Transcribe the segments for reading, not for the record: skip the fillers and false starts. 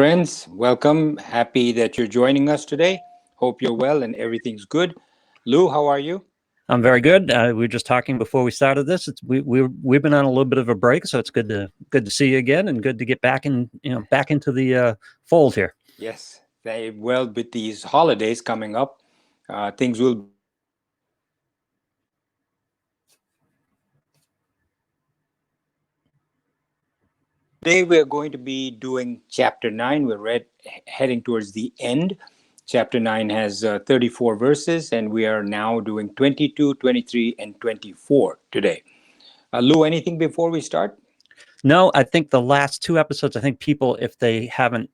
friends. Welcome. Happy that you're joining us today. Hope you're well and everything's good. Lou, how are you? I'm very good. We were just talking before we started this. We've been on a little bit of a break, so it's good to see you again, and good to get back into the fold here. Yes. Well, with these holidays coming up, things will. Today we're going to be doing chapter 9. Heading towards the end. Chapter 9 has 34 verses, and we are now doing 22, 23, and 24 today. Lou, anything before we start? No, I think the last two episodes, I think people, if they haven't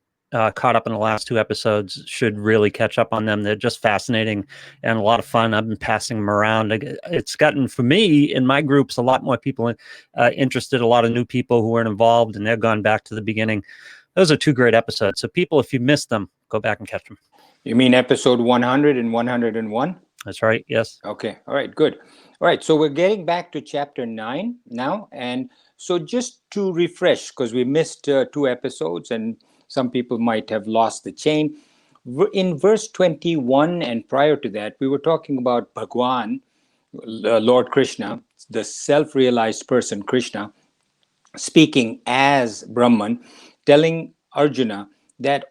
caught up in the last two episodes, should really catch up on them. They're just fascinating and a lot of fun. I've been passing them around. It's gotten, for me, in my groups, a lot more people interested, a lot of new people who weren't involved, and they've gone back to the beginning. Those are two great episodes. So people, if you missed them, go back and catch them. You mean episode 100 and 101? That's right, yes. Okay, all right, good. All right, so we're getting back to chapter 9 now. And so just to refresh, because we missed two episodes and some people might have lost the chain. In verse 21 and prior to that, we were talking about Bhagwan, Lord Krishna, the self-realized person, Krishna, speaking as Brahman, telling Arjuna that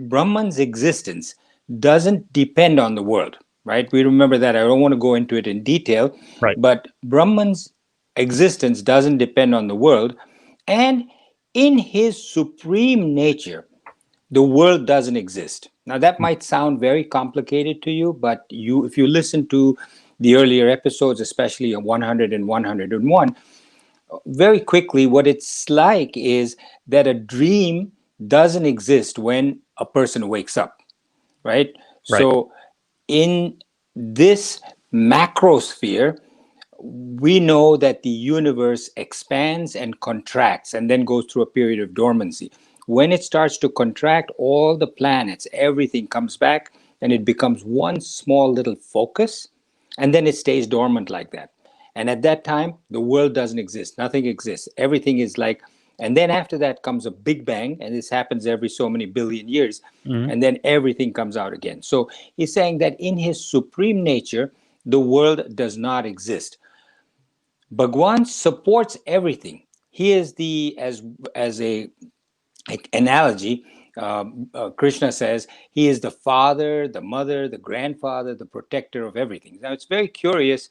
Brahman's existence doesn't depend on the world, right? We remember that. I don't want to go into it in detail, right. But Brahman's existence doesn't depend on the world, and in his supreme nature, the world doesn't exist. Now that might sound very complicated to you, but if you listen to the earlier episodes, especially 100 and 101, very quickly, what it's like is that a dream doesn't exist when a person wakes up, right? So in this macrosphere, we know that the universe expands and contracts and then goes through a period of dormancy. When it starts to contract, all the planets, everything comes back and it becomes one small little focus, and then it stays dormant like that. And at that time, the world doesn't exist. Nothing exists. Everything is like, and then after that comes a big bang, and this happens every so many billion years, and then everything comes out again. So he's saying that in his supreme nature, the world does not exist. Bhagwan supports everything. He is as a analogy. Krishna says he is the father, the mother, the grandfather, the protector of everything. Now it's very curious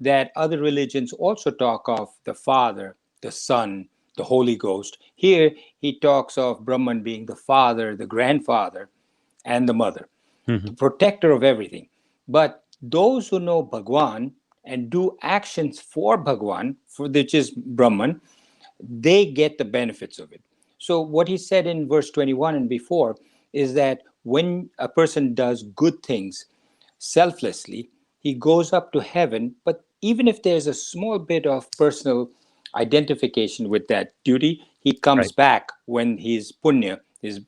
that other religions also talk of the Father, the Son, the Holy Ghost. Here he talks of Brahman being the father, the grandfather, and the mother, the protector of everything. But those who know Bhagwan and do actions for Bhagwan, which is Brahman, they get the benefits of it. So what he said in verse 21 and before is that when a person does good things selflessly, he goes up to heaven. But even if there's a small bit of personal identification with that duty, he comes back when his punya, his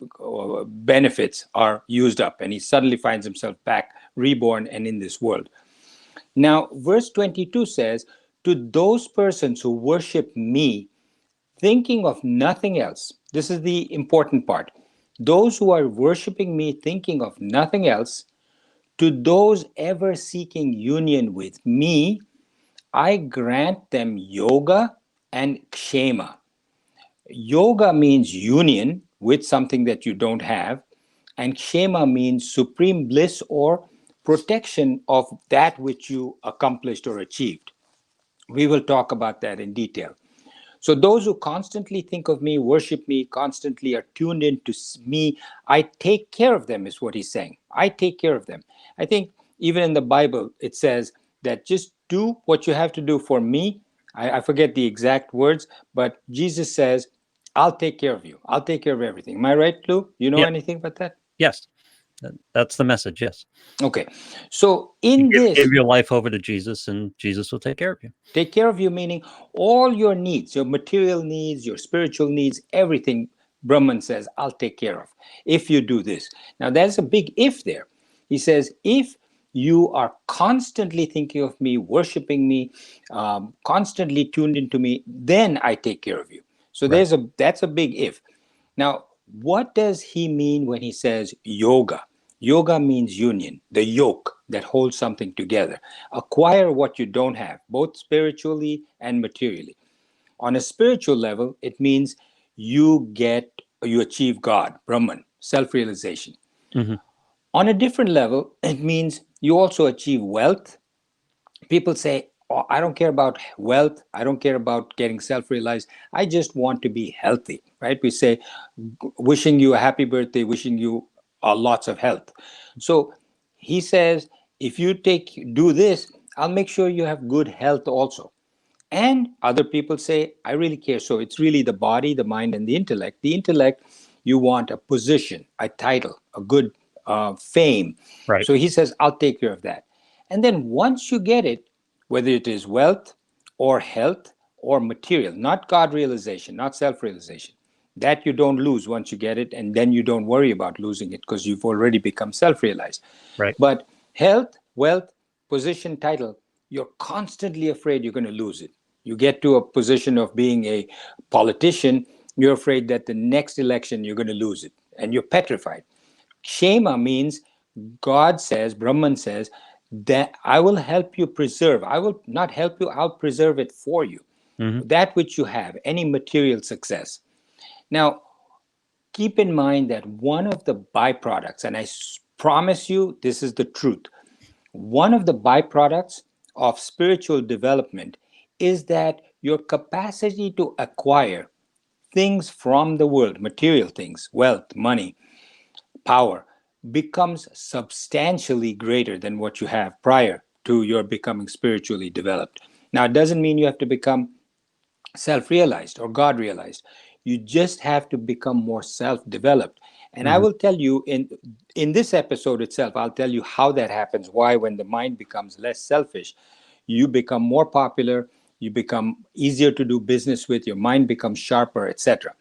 benefits are used up, and he suddenly finds himself back reborn and in this world. Now, verse 22 says, to those persons who worship me, thinking of nothing else. This is the important part. Those who are worshiping me, thinking of nothing else, to those ever seeking union with me, I grant them yoga and kshema. Yoga means union with something that you don't have, and kshema means supreme bliss or protection of that which you accomplished or achieved. We will talk about that in detail. So those who constantly think of me, worship me, constantly are tuned into me, I take care of them, is what he's saying. I take care of them. I think even in the Bible, it says that just do what you have to do for me. I forget the exact words, but Jesus says, I'll take care of you. I'll take care of everything. Am I right, Lou? You know anything about that? Yes. That's the message, yes. Okay. So in this, give your life over to Jesus, and Jesus will take care of you. Take care of you, meaning all your needs, your material needs, your spiritual needs, everything, Brahman says, I'll take care of if you do this. Now, there's a big if there. He says, if you are constantly thinking of me, worshiping me, constantly tuned into me, then I take care of you. So that's a big if. Now, What does he mean when he says yoga? Yoga means union, the yoke that holds something together. Acquire what you don't have, both spiritually and materially. On a spiritual level, it means you achieve God, Brahman, self-realization. Hmm. On a different level, it means you also achieve wealth. People say, oh, I don't care about wealth. I don't care about getting self-realized. I just want to be healthy, right? We say, wishing you a happy birthday, wishing you lots of health. So he says, if you do this, I'll make sure you have good health also. And other people say, I really care. So it's really the body, the mind, and the intellect. The intellect, you want a position, a title, a good fame. Right. So he says, I'll take care of that. And then once you get it, whether it is wealth or health or material, not God realization, not self realization, that you don't lose once you get it. And then you don't worry about losing it because you've already become self realized. Right. But health, wealth, position, title, you're constantly afraid you're going to lose it. You get to a position of being a politician, you're afraid that the next election you're going to lose it, and you're petrified. Shema means God says, Brahman says, that I will help you preserve. I will not help you, I'll preserve it for you. Hmm. That which you have, any material success. Now, keep in mind that one of the byproducts, and I promise you this is the truth, one of the byproducts of spiritual development is that your capacity to acquire things from the world, material things, wealth, money, power, becomes substantially greater than what you have prior to your becoming spiritually developed. Now, it doesn't mean you have to become self-realized or God realized. You just have to become more self-developed. And I Hmm. will tell you in this episode itself, I'll tell you how that happens, why when the mind becomes less selfish, you become more popular, you become easier to do business with, your mind becomes sharper, etc.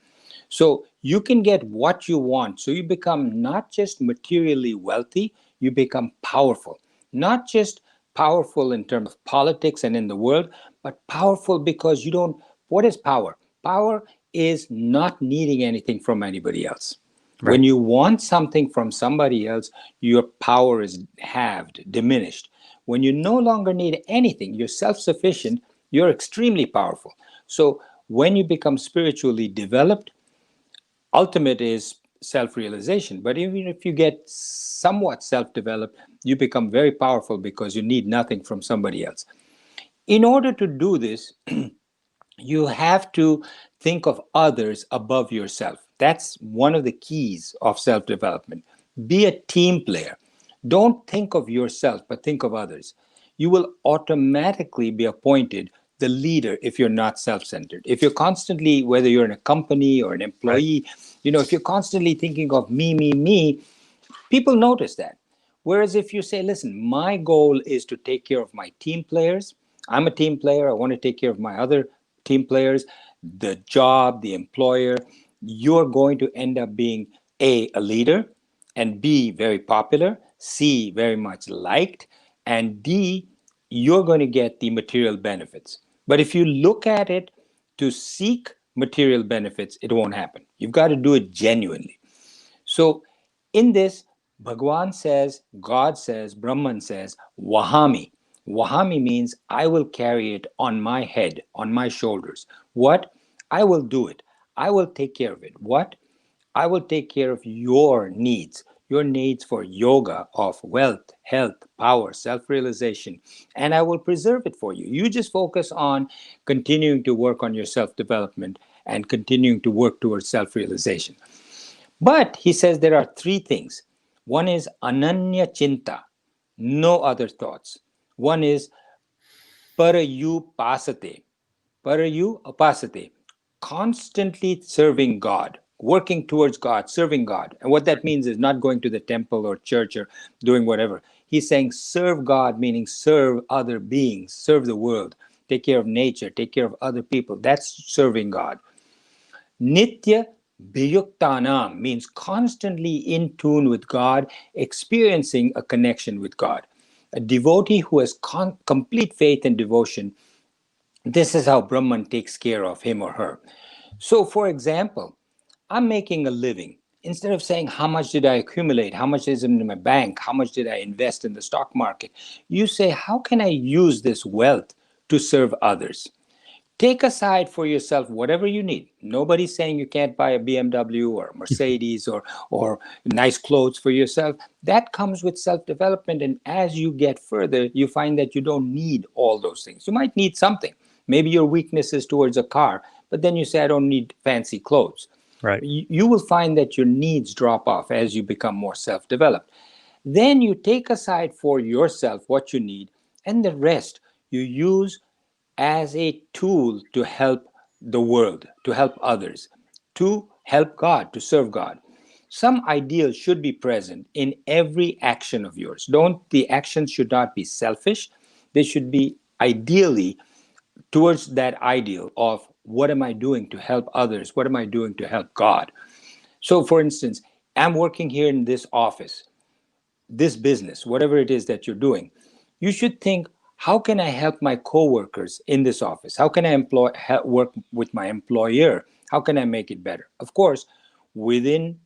So you can get what you want. So you become not just materially wealthy, you become powerful. Not just powerful in terms of politics and in the world, but powerful because you don't. What is power? Power is not needing anything from anybody else. When Right. you want something from somebody else, your power is halved, diminished. When you no longer need anything, you're self sufficient, you're extremely powerful. So when you become spiritually developed, ultimate is self-realization. But even if you get somewhat self-developed, you become very powerful because you need nothing from somebody else. In order to do this, you have to think of others above yourself. That's one of the keys of self-development. Be a team player. Don't think of yourself, but think of others. You will automatically be appointed the leader if you're not self-centered. If you're constantly, whether you're in a company or an Right. employee, if you're constantly thinking of me, people notice that. Whereas if you say, listen, my goal is to take care of my team players, I'm a team player, I want to take care of my other team players, the job, the employer, you're going to end up being a leader, and B, very popular, C, very much liked, and D, you're going to get the material benefits. But if you look at it to seek material benefits, it won't happen. You've got to do it genuinely. So in this, Bhagwan says, God says, Brahman says, Wahami. Wahami means I will carry it on my head, on my shoulders. What? I will do it. I will take care of it. What? I will take care of your needs for yoga, of wealth, health, power, self realization, and I will preserve it for you. You just focus on continuing to work on your self development and continuing to work towards self realization. But he says there are three things. One is ananya chinta, no other thoughts. One is parayupasate, parayupasate, constantly serving God, working towards God, serving God. And what that means is not going to the temple or church or doing whatever. He's saying serve God, meaning serve other beings, serve the world, take care of nature, take care of other people. That's serving God. Nitya Bhayuktanam means constantly in tune with God, experiencing a connection with God. A devotee who has complete faith and devotion, this is how Brahman takes care of him or her. So, for example, I'm making a living. Instead of saying, how much did I accumulate? How much is in my bank? How much did I invest in the stock market? You say, how can I use this wealth to serve others? Take aside for yourself whatever you need. Nobody's saying you can't buy a BMW or a Mercedes or nice clothes for yourself. That comes with self-development. And as you get further, you find that you don't need all those things. You might need something. Maybe your weakness is towards a car, but then you say, I don't need fancy clothes. Right. You will find that your needs drop off as you become more self-developed. Then you take aside for yourself what you need, and the rest you use as a tool to help the world, to help others, to help God, to serve God. Some ideals should be present in every action of yours. Don't The actions should not be selfish. They should be ideally towards that ideal of what am I doing to help others? What am I doing to help God? So for instance, I'm working here in this office, this business, whatever it is that you're doing, you should think, how can I help my coworkers in this office? How can I work with my employer? How can I make it better? Of course, within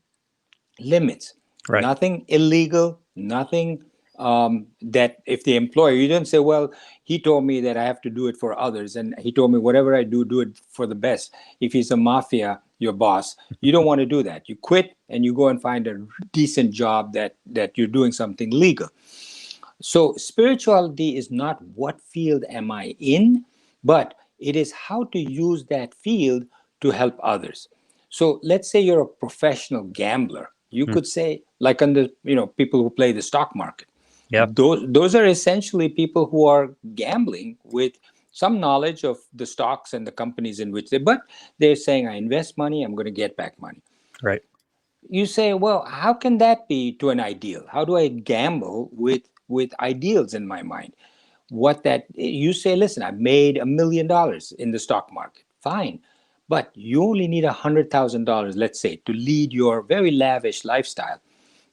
limits, Right. nothing illegal, nothing that if the employer, you don't say, well, he told me that I have to do it for others, and he told me whatever I do, do it for the best. If he's a mafia, your boss, you don't want to do that. You quit and you go and find a decent job that you're doing something legal. So spirituality is not what field am I in, but it is how to use that field to help others. So let's say you're a professional gambler. You Mm. could say, like on the people who play the stock market. Yep. Those are essentially people who are gambling with some knowledge of the stocks and the companies in which but they're saying, I invest money, I'm going to get back money. Right. You say, well, how can that be to an ideal? How do I gamble with ideals in my mind? What that You say, listen, I made $1 million in the stock market. Fine. But you only need $100,000, let's say, to lead your very lavish lifestyle.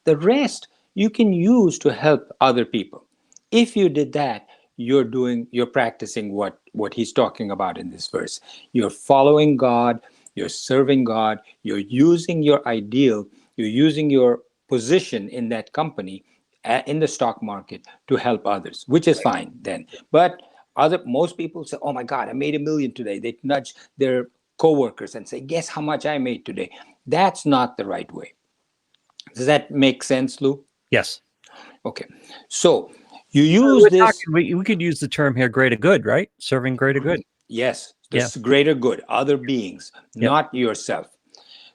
The rest you can use to help other people. If you did that, you're practicing what he's talking about in this verse. You're following God, you're serving God, you're using your ideal, you're using your position in that company, in the stock market, to help others, which is fine then. But most people say, oh my God, I made $1 million today. They nudge their coworkers and say, guess how much I made today. That's not the right way. Does that make sense, Lou? Yes. Okay. So you We're use this, talking, we could use the term here, greater good, right? Serving greater good. yes, Yeah. this greater good, other beings, Yep. not yourself.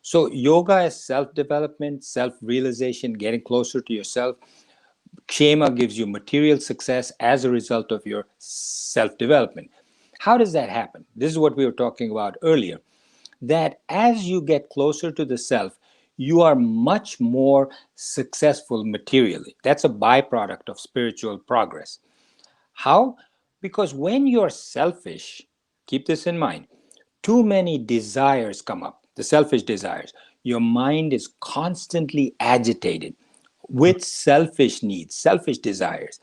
So yoga is self-development, self-realization, getting closer to yourself. Kshema gives you material success as a result of your self-development. How does that happen? This is what we were talking about earlier. That as you get closer to the self, you are much more successful materially. That's a byproduct of spiritual progress. How? Because when you're selfish, keep this in mind, too many desires come up, the selfish desires. Your mind is constantly agitated with selfish needs, selfish desires.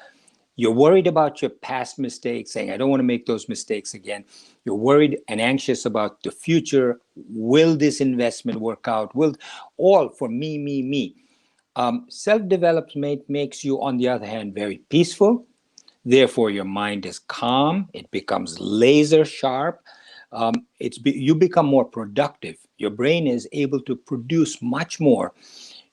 You're worried about your past mistakes, saying, I don't want to make those mistakes again. You're worried and anxious about the future. Will this investment work out? Will all for me, me, me. Self development makes you, on the other hand, very peaceful. Therefore, your mind is calm, it becomes laser sharp. You become more productive. Your brain is able to produce much more.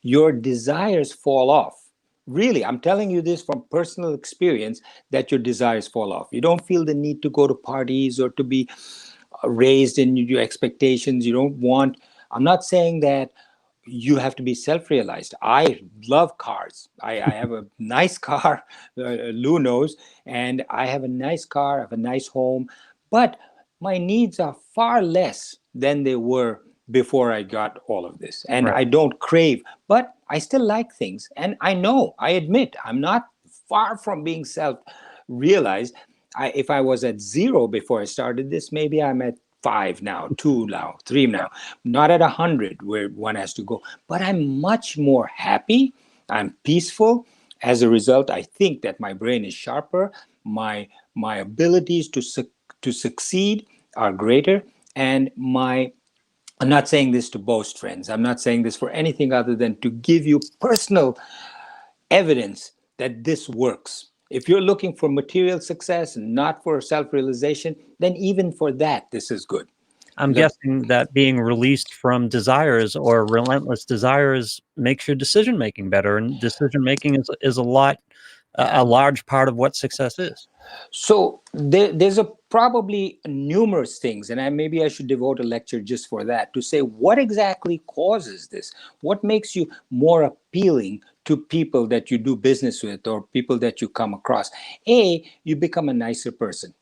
Your desires fall off. Really, I'm telling you this from personal experience, that your desires fall off. You don't feel the need to go to parties or to be raised in your expectations. You don't want, I'm not saying that you have to be self-realized. I love cars. I have a nice car, Lou knows, and I have a nice car, I have a nice home, but my needs are far less than they were before I got all of this. And Right. I don't crave, but I still like things. And I admit, I'm not far from being self-realized. If I was at zero before I started this, maybe I'm at five now, two now, three now, not at 100 where one has to go. But I'm much more happy. I'm peaceful. As a result, I think that my brain is sharper. My abilities to succeed are greater, and my I'm not saying this to boast, friends. I'm not saying this for anything other than to give you personal evidence that this works. If you're looking for material success and not for self realization, then even for that, this is good. I'm Look, guessing that being released from desires or relentless desires makes your decision making better, and decision making is a large part of what success is. so there's a probably numerous things, and maybe I should devote a lecture just for that to say what exactly causes this. What makes you more appealing to people that you do business with or people that you come across? You become a nicer person.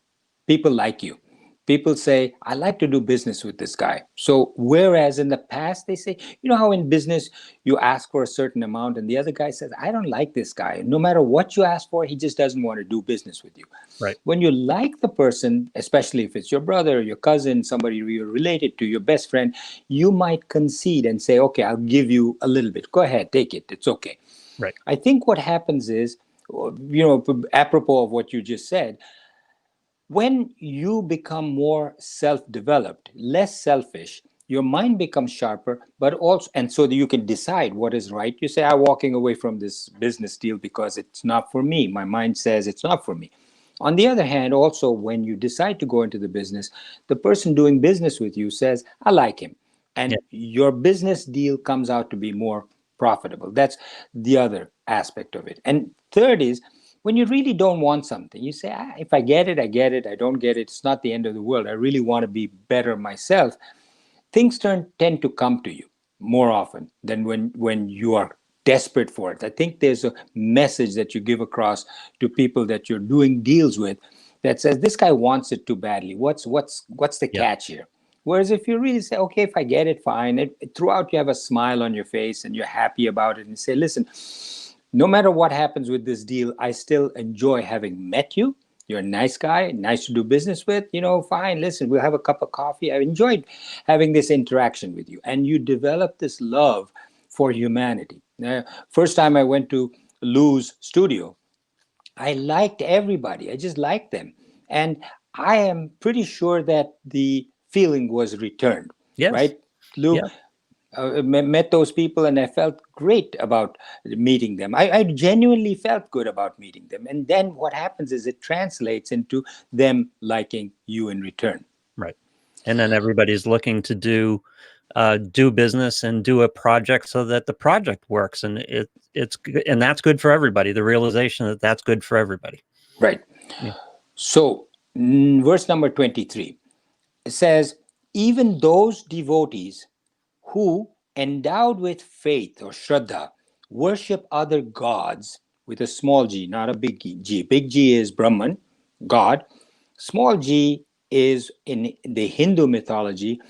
People like you. People say, I like to do business with this guy. So, whereas in the past, they say, you know how in business you ask for a certain amount and the other guy says, I don't like this guy. No matter what you ask for, he just doesn't want to do business with you. Right. When you like the person, especially if it's your brother, your cousin, somebody you're related to, your best friend, you might concede and say, okay, I'll give you a little bit. Go ahead, take it. It's okay. Right. I think what happens is, apropos of what you just said, when you become more self-developed, less selfish, your mind becomes sharper, but also, and so that you can decide what is right. You say, I'm walking away from this business deal because it's not for me. My mind says it's not for me. On the other hand, also, when you decide to go into the business, the person doing business with you says, I like him. Yeah. And your business deal comes out to be more profitable. That's the other aspect of it. And third is, when you really don't want something, you say, if I get it, I get it. I don't get it, it's not the end of the world. I really want to be better myself. Things tend to come to you more often than when you are desperate for it. I think there's a message that you give across to people that you're doing deals with that says this guy wants it too badly. What's the Yeah. catch here? Whereas if you really say, okay, if I get it, fine. Throughout you have a smile on your face and you're happy about it and say, listen, no matter what happens with this deal, I still enjoy having met you. You're a nice guy, nice to do business with. Fine, listen, we'll have a cup of coffee. I've enjoyed having this interaction with you. And you develop this love for humanity. First time I went to Lou's studio, I liked everybody. I just liked them. And I am pretty sure that the feeling was returned, Yes. right? Lou, Yeah. met those people and I felt great about meeting them. I genuinely felt good about meeting them. And then what happens is it translates into them liking you in return. Right. And then everybody's looking to do business and do a project so that the project works, and and that's good for everybody. The realization that that's good for everybody. Right. Yeah. So, verse number 23, it says, even those devotees who, endowed with faith or shraddha, worship other gods with a small g, not a big G. Big G is Brahman, God. Small g is in the Hindu mythology.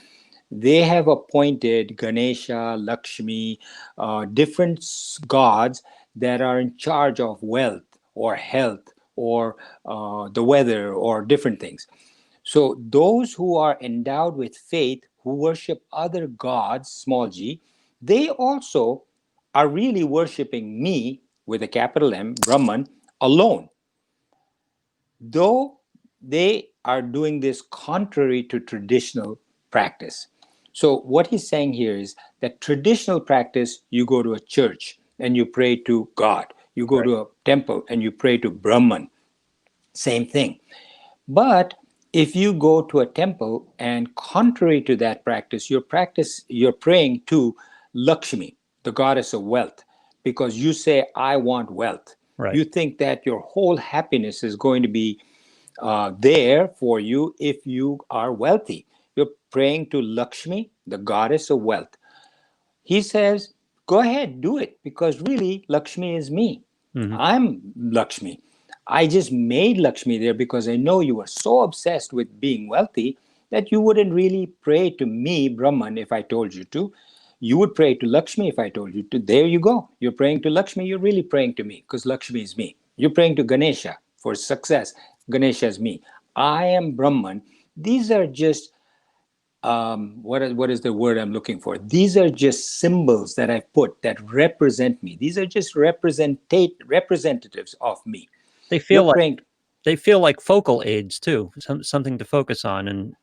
They have appointed Ganesha, Lakshmi, different gods that are in charge of wealth or health or the weather or different things. So those who are endowed with faith, who worship other gods, small g, they also are really worshiping me with a capital M, Brahman, alone. Though they are doing this contrary to traditional practice. So what he's saying here is that traditional practice, you go to a church and you pray to God. You go Right. to a temple and you pray to Brahman. Same thing. But if you go to a temple and contrary to that practice, you're praying to Lakshmi, the goddess of wealth, because you say, I want wealth. Right. You think that your whole happiness is going to be there for you if you are wealthy. You're praying to Lakshmi, the goddess of wealth. He says, go ahead, do it, because really, Lakshmi is me. Hmm. I'm Lakshmi. I just made Lakshmi there because I know you were so obsessed with being wealthy that you wouldn't really pray to me, Brahman, if I told you to. You would pray to Lakshmi if I told you to. There you go. You're praying to Lakshmi. You're really praying to me because Lakshmi is me. You're praying to Ganesha for success. Ganesha is me. I am Brahman. These are just what is the word I'm looking for? These are just symbols that I've put that represent me. These are just representatives of me. They You're feel like praying. they feel like focal aids too, something to focus on, and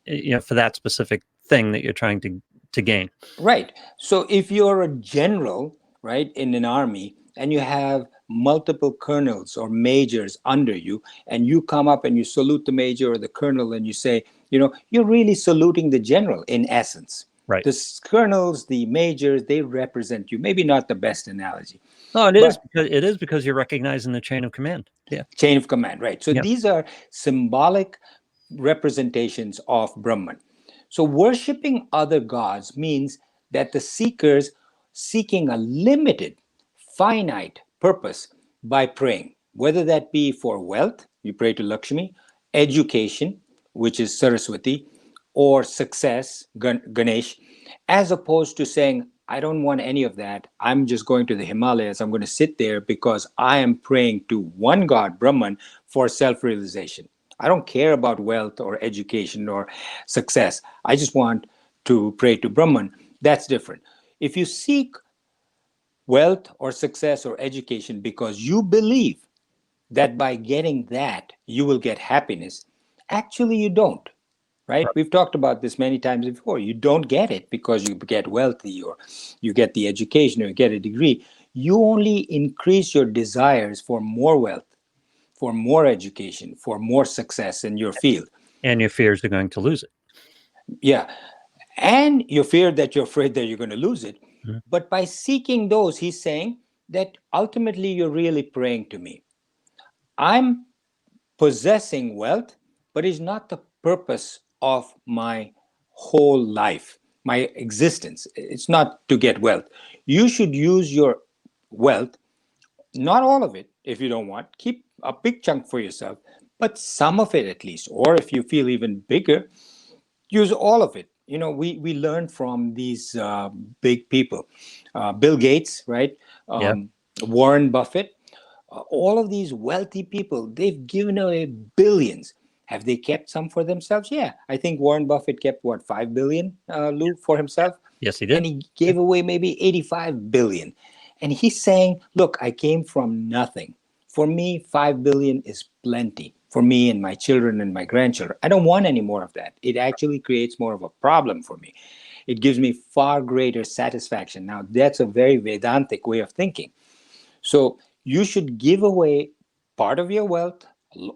for that specific thing that you're trying to to gain. Right. So if you're a general, right, in an army, and you have multiple colonels or majors under you, and you come up and you salute the major or the colonel and you say, you're really saluting the general in essence. Right. The colonels, the majors, they represent you. Maybe not the best analogy, No, but it is because you're recognizing the chain of command. Yeah. chain of command, right? So Yeah. these are symbolic representations of Brahman. So worshipping other gods means that the seekers seeking a limited, finite purpose by praying, whether that be for wealth, you pray to Lakshmi, education, which is Saraswati, or success, Ganesh, as opposed to saying, I don't want any of that. I'm just going to the Himalayas. I'm going to sit there because I am praying to one God, Brahman, for self realization. I don't care about wealth or education or success. I just want to pray to Brahman. That's different. If you seek wealth or success or education because you believe that by getting that you will get happiness, actually you don't. Right? We've talked about this many times before. You don't get it because you get wealthy or you get the education or you get a degree. You only increase your desires for more wealth, for more education, for more success in your field. And your fears are going to lose it. Yeah. And you fear that you're afraid that you're going to lose it. Mm-hmm. But by seeking those, he's saying that ultimately you're really praying to me. I'm possessing wealth, but it's not the purpose of my whole life, my existence. It's not to get wealth. You should use your wealth, not all of it if you don't want, keep a big chunk for yourself, but some of it at least. Or if you feel even bigger, use all of it. We learn from these big people, Bill Gates, right? Yeah. Warren Buffett, all of these wealthy people, they've given away billions. Have they kept some for themselves? Yeah, I think Warren Buffett kept what, 5 billion, Lou, for himself, Yes, he and did. he gave away maybe 85 billion. And he's saying, look, I came from nothing. For me, 5 billion is plenty for me and my children and my grandchildren. I don't want any more of that. It actually creates more of a problem for me. It gives me far greater satisfaction. Now, that's a very Vedantic way of thinking. So you should give away part of your wealth,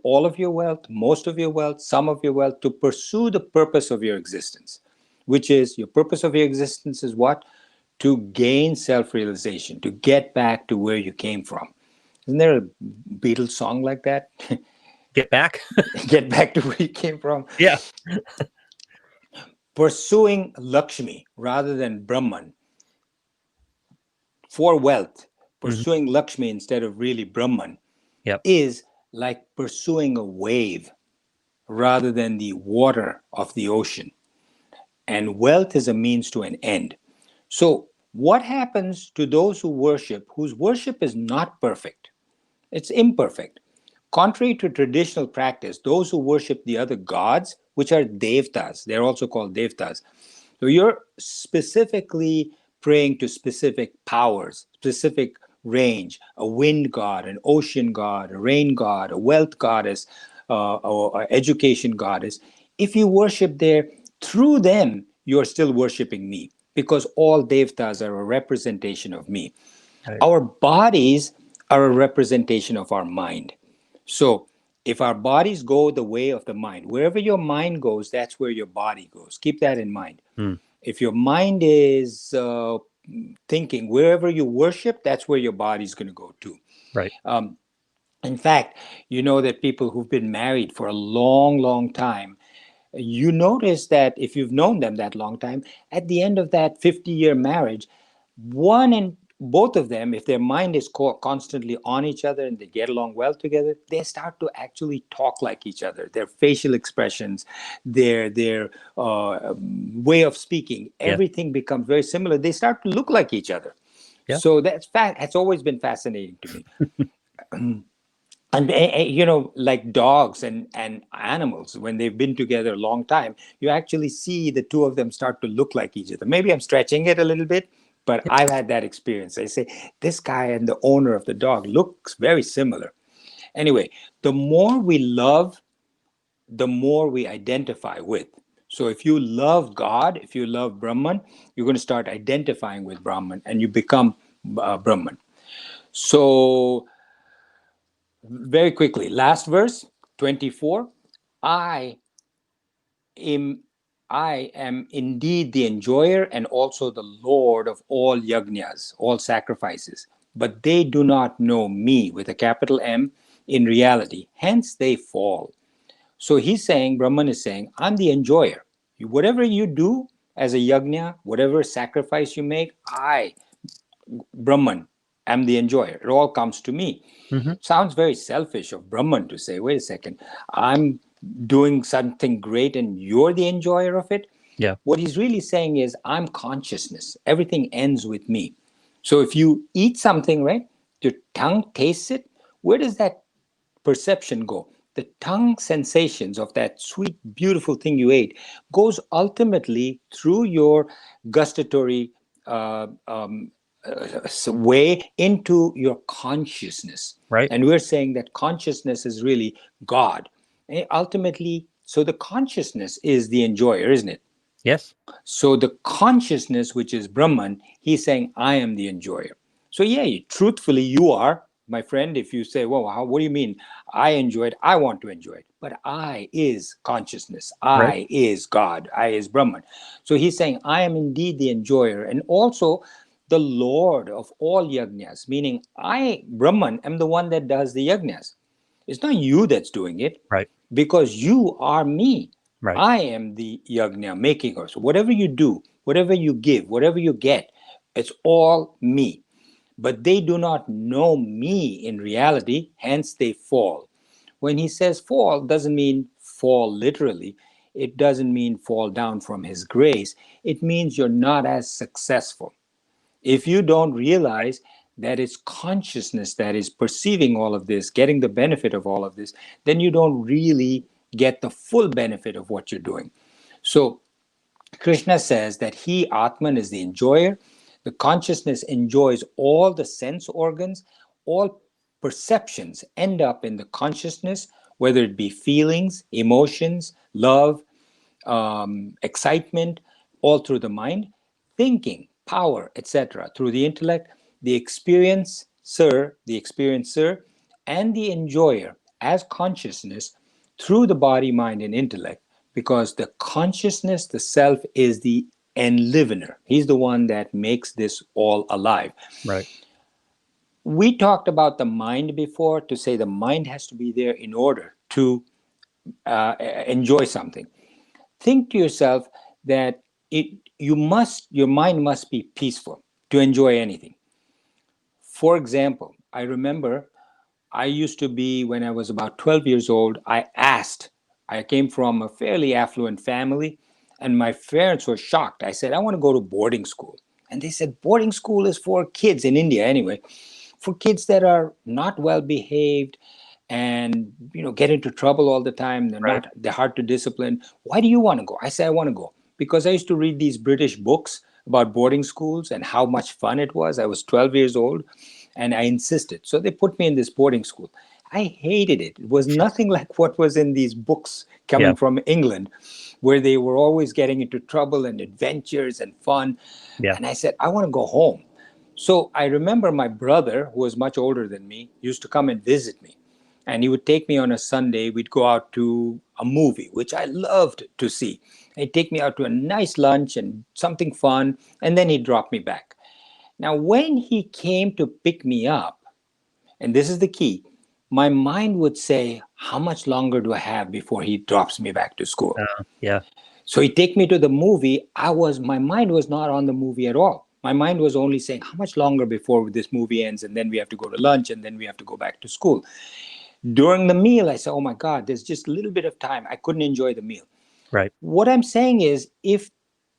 all of your wealth, most of your wealth, some of your wealth to pursue the purpose of your existence, which is your purpose of your existence is what? To gain self realization, to get back to where you came from. Isn't there a Beatles song like that? Get back. Get back to where you came from. Yeah. Pursuing Lakshmi rather than Brahman for wealth, Mm-hmm. pursuing Lakshmi instead of really Brahman, Yep. is like pursuing a wave rather than the water of the ocean. And wealth is a means to an end. So, what happens to those who worship, whose worship is not perfect? It's imperfect. Contrary to traditional practice, those who worship the other gods, which are devtas, they're also called devtas. So you're specifically praying to specific powers, specific range, a wind god, an ocean god, a rain god, a wealth goddess, or education goddess. If you worship there, through them, you're still worshiping me because all devtas are a representation of me. Right. Our bodies are a representation of our mind. So if our bodies go the way of the mind, wherever your mind goes, that's where your body goes. Keep that in mind. Mm. If your mind is thinking, wherever you worship, that's where your body's going to go too. Right. In fact, you know that people who've been married for a long, long time, you notice that if you've known them that long time, at the end of that 50-year marriage, one and both of them, if their mind is constantly on each other and they get along well together, they start to actually talk like each other. Their facial expressions, their way of speaking, Yeah. everything becomes very similar. They start to look like each other. Yeah. So that's It's always been fascinating to me. And like dogs and animals, when they've been together a long time, you actually see the two of them start to look like each other. Maybe I'm stretching it a little bit, but I've had that experience. I say, this guy and the owner of the dog looks very similar. Anyway, the more we love, the more we identify with. So if you love God, if you love Brahman, you're going to start identifying with Brahman and you become Brahman. So very quickly, last verse 24. I am I am indeed the enjoyer and also the Lord of all yajnas, all sacrifices. But they do not know me with a capital M in reality. Hence they fall. So he's saying, Brahman is saying, I'm the enjoyer. Whatever you do as a yajna, whatever sacrifice you make, I, Brahman, am the enjoyer. It all comes to me. Hmm. Sounds very selfish of Brahman to say, wait a second, I'm doing something great and you're the enjoyer of it. Yeah. What he's really saying is, I'm consciousness. Everything ends with me. So if you eat something, right, your tongue tastes it, where does that perception go? The tongue sensations of that sweet, beautiful thing you ate goes ultimately through your gustatory way into your consciousness. Right. And we're saying that consciousness is really God. Ultimately, so the consciousness is the enjoyer, isn't it? Yes. So the consciousness, which is Brahman, he's saying, I am the enjoyer. So yeah, truthfully, you are, my friend. If you say, well, what do you mean? I enjoy it. I want to enjoy it. But I is consciousness. Right. I is God. I is Brahman. So he's saying, I am indeed the enjoyer and also the Lord of all yajnas, meaning I, Brahman, am the one that does the yajnas. It's not you that's doing it Right. because you are me. Right. I am the yajna making her. So whatever you do, whatever you give, whatever you get, it's all me. But they do not know me in reality, hence they fall. When he says fall, doesn't mean fall literally. It doesn't mean fall down from his grace. It means you're not as successful. If you don't realize that it's consciousness that is perceiving all of this, getting the benefit of all of this, then you don't really get the full benefit of what you're doing. So Krishna says that he, Atman, is the enjoyer. The consciousness enjoys all the sense organs, all perceptions end up in the consciousness, whether it be feelings, emotions, love, excitement, all through the mind, thinking, power, etc., through the intellect, the experiencer, and the enjoyer as consciousness through the body, mind, and intellect, because the consciousness, the self, is the enlivener. He's the one that makes this all alive. Right. We talked about the mind before to say the mind has to be there in order to enjoy something. Think to yourself that your mind must be peaceful to enjoy anything. For example, I remember I used to be, when I was about 12 years old, I came from a fairly affluent family, and my parents were shocked. I said, I want to go to boarding school. And they said, boarding school is for kids in India anyway, for kids that are not well behaved and get into trouble all the time. Right. They're hard to discipline. Why do you want to go? I said, I want to go because I used to read these British books about boarding schools and how much fun it was. I was 12 years old and I insisted. So they put me in this boarding school. I hated it. It was nothing like what was in these books Yeah. coming from England, where they were always getting into trouble and adventures and fun. Yeah. And I said, I want to go home. So I remember my brother, who was much older than me, used to come and visit me. And he would take me on a Sunday. We'd go out to a movie, which I loved to see. He'd take me out to a nice lunch and something fun, and then he'd drop me back. Now, when he came to pick me up, and this is the key, my mind would say, how much longer do I have before he drops me back to school? Yeah. So he'd take me to the movie. My mind was not on the movie at all. My mind was only saying, how much longer before this movie ends? And then we have to go to lunch and then we have to go back to school. During the meal, I said, oh my God, there's just a little bit of time. I couldn't enjoy the meal. Right. What I'm saying is, if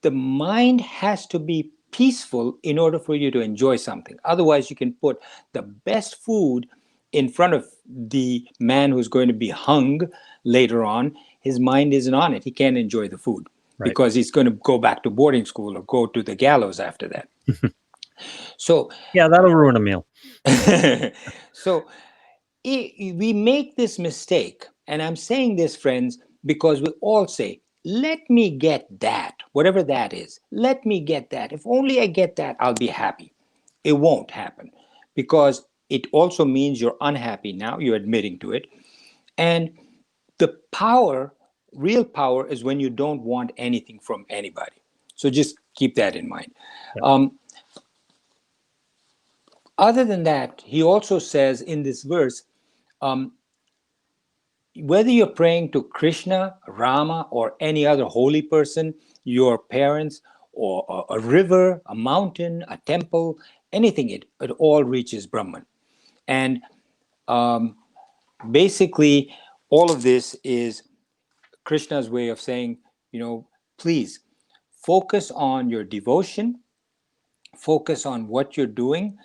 the mind has to be peaceful in order for you to enjoy something, otherwise, you can put the best food in front of the man who's going to be hung later on. His mind isn't on it. He can't enjoy the food Right. because he's going to go back to boarding school or go to the gallows after that. So, Yeah, that'll ruin a meal. so we make this mistake, and I'm saying this, friends, because we all say, let me get that, whatever that is. Let me get that. If only I get that, I'll be happy. It won't happen, because it also means you're unhappy now. You're admitting to it. And the power, real power, is when you don't want anything from anybody. So just keep that in mind. Yeah. Other than that, he also says in this verse, whether you're praying to Krishna, Rama, or any other holy person, your parents, or a river, a mountain, a temple, anything, it all reaches Brahman. And basically, all of this is Krishna's way of saying, please focus on your devotion, focus on what you're doing,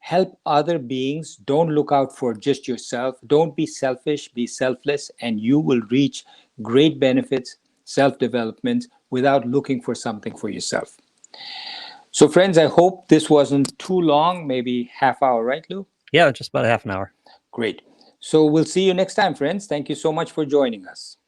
help other beings. Don't look out for just yourself. Don't be selfish, be selfless, and you will reach great benefits, self-development, without looking for something for yourself. So friends, I hope this wasn't too long, maybe half hour, right, Lou? Yeah, just about a half an hour. Great. So we'll see you next time, friends. Thank you so much for joining us.